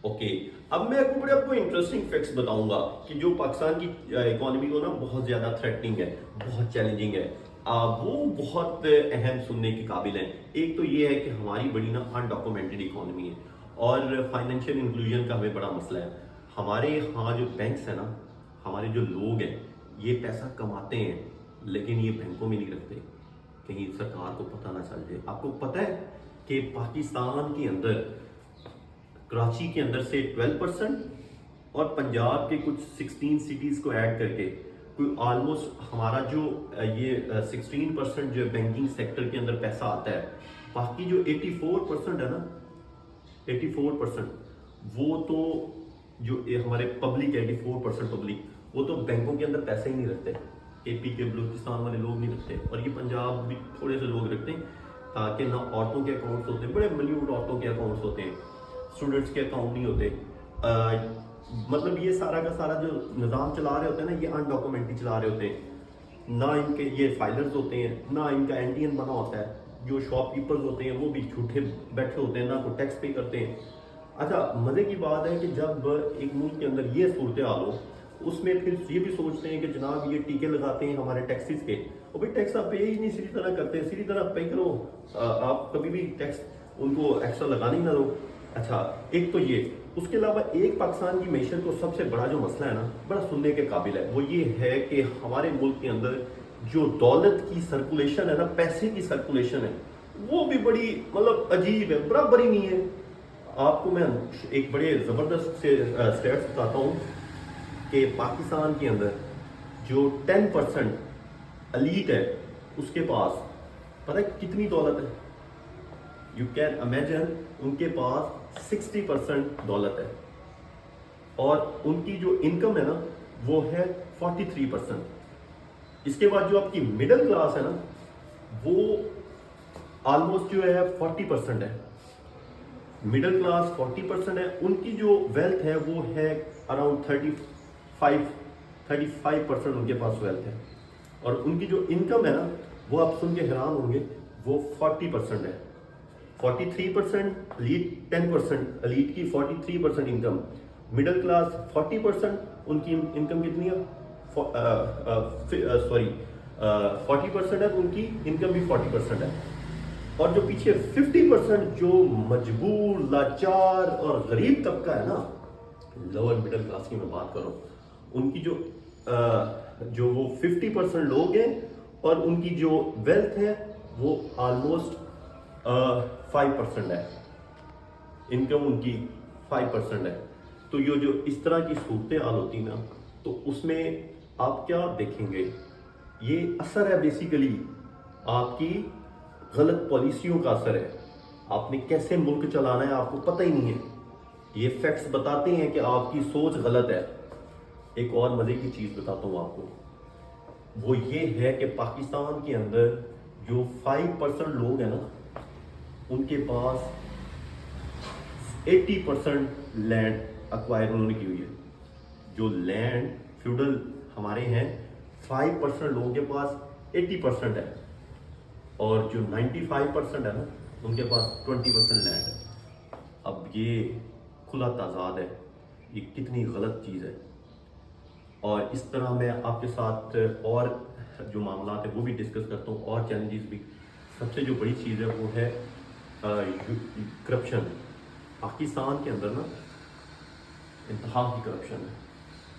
Okay, اب میں آپ کو انٹرسٹنگ فیکٹس بتاؤں گا کہ جو پاکستان کی اکانومی کو نا بہت زیادہ تھریٹنگ ہے، بہت چیلنجنگ ہے، وہ بہت اہم سننے کے قابل ہیں۔ ایک تو یہ ہے کہ ہماری بڑی نا انڈاکومنٹڈ اکانومی ہے، اور فائنینشیل انکلوژن کا ہمیں بڑا مسئلہ ہے۔ ہمارے ہاں جو بینکس ہیں نا، ہمارے جو لوگ ہیں، یہ پیسہ کماتے ہیں لیکن یہ بینکوں میں نہیں رکھتے، کہیں سرکار کو پتہ نہ چل جائے۔ آپ کو پتہ ہے کہ پاکستان کے اندر، کراچی کے اندر سے 12% اور پنجاب کے کچھ 16 سٹیز کو ایڈ کر کے کوئی آلموسٹ ہمارا جو یہ 16% جو بینکنگ سیکٹر کے اندر پیسہ آتا ہے، باقی جو 84% ہے نا، 84% وہ تو جو ہمارے پبلک 84% پبلک وہ تو بینکوں کے اندر پیسے ہی نہیں رکھتے۔ اے پی کے بلوچستان والے لوگ نہیں رکھتے، اور یہ پنجاب بھی تھوڑے سے لوگ رکھتے ہیں، تاکہ نہ عورتوں کے اکاؤنٹس ہوتے ہیں، بڑے ملیون عورتوں کے اکاؤنٹس ہوتے ہیں، اسٹوڈنٹس کے اکاؤنٹ نہیں ہوتے۔ مطلب یہ سارا کا سارا جو نظام چلا رہے ہوتے ہیں نا، یہ انڈاکومنٹری چلا رہے ہوتے ہیں، نہ ان کے یہ فائلرز ہوتے ہیں، نہ ان کا این ٹی این بنا ہوتا ہے۔ جو شاپ کیپرز ہوتے ہیں وہ بھی جھوٹے بیٹھے ہوتے ہیں، نہ کوئی ٹیکس پے کرتے ہیں۔ اچھا، مزے کی بات ہے کہ جب ایک ملک کے اندر یہ صورتحال ہو، اس میں پھر یہ بھی سوچتے ہیں کہ جناب یہ ٹیکے لگاتے ہیں ہمارے ٹیکسز کے، اور بھائی ٹیکس آپ پے ہی نہیں سیدھی طرح کرتے، سیدھی طرح پے کرو، آپ کبھی بھی ٹیکس ان کو ایکسٹرا لگانے ہی نہ دو۔ اچھا، ایک تو یہ، اس کے علاوہ ایک پاکستان کی معیشت کو سب سے بڑا جو مسئلہ ہے نا، بڑا سننے کے قابل ہے، وہ یہ ہے کہ ہمارے ملک کے اندر جو دولت کی سرکولیشن ہے نا، پیسے کی سرکولیشن ہے، وہ بھی بڑی مطلب عجیب ہے، برابر ہی نہیں ہے۔ آپ کو میں ایک بڑے زبردست سے اسٹیٹس بتاتا ہوں کہ پاکستان کے اندر جو 10% الیٹ ہے، اس کے پاس پتہ ہے کتنی دولت ہے؟ یو کین امیجن، ان کے پاس 60% دولت ہے، اور ان کی جو انکم ہے نا وہ ہے 43%۔ اس کے بعد جو آپ کی مڈل کلاس ہے نا، وہ آلموسٹ جو ہے 40% ہے۔ مڈل کلاس 40% ہے، ان کی جو ویلتھ ہے وہ ہے اراؤنڈ 35% ان کے پاس ویلتھ ہے، اور ان کی جو انکم ہے نا، وہ آپ سن کے حیران ہوں گے، وہ 40% ہے۔ 43% الیٹ، 10% الیٹ کی 43% انکم، مڈل کلاس 40%، ان کی انکم کتنی ہے؟ سوری 40% ہے تو ان کی انکم بھی 40% ہے، اور جو پیچھے 50% جو مجبور، لاچار اور غریب طبقہ ہے نا، لوور مڈل کلاس کی میں بات کروں، ان کی جو وہ 50% لوگ ہیں، اور ان کی جو ویلتھ ہے وہ آلموسٹ 5% ہے، انکم ان کی 5% ہے۔ تو یہ جو اس طرح کی صورتحال ہوتی نا، تو اس میں آپ کیا دیکھیں گے؟ یہ اثر ہے بیسیکلی آپ کی غلط پالیسیوں کا اثر ہے۔ آپ نے کیسے ملک چلانا ہے آپ کو پتہ ہی نہیں ہے، یہ فیکٹس بتاتے ہیں کہ آپ کی سوچ غلط ہے۔ ایک اور مزے کی چیز بتاتا ہوں آپ کو، وہ یہ ہے کہ پاکستان کے اندر جو 5% لوگ ہیں نا، ان کے پاس 80% لینڈ اکوائر انہوں نے کی ہوئی ہے۔ جو لینڈ فیوڈل ہمارے ہیں، 5% لوگوں کے پاس 80% ہے، اور جو 95% ہے نا، ان کے پاس 20% لینڈ ہے۔ اب یہ کھلا تضاد ہے، یہ کتنی غلط چیز ہے۔ اور اس طرح میں آپ کے ساتھ اور جو معاملات ہیں وہ بھی ڈسکس کرتا ہوں، اور چیلنجز بھی۔ سب سے جو بڑی چیز ہے وہ ہے کرپشن۔ پاکستان کے اندر نا انتہا کی کرپشن ہے۔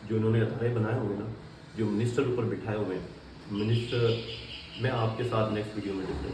جو انہوں نے ادارے بنائے ہوئے نا، جو منسٹر اوپر بٹھائے ہوئے ہیں، منسٹر، میں آپ کے ساتھ نیکسٹ ویڈیو میں ڈسکس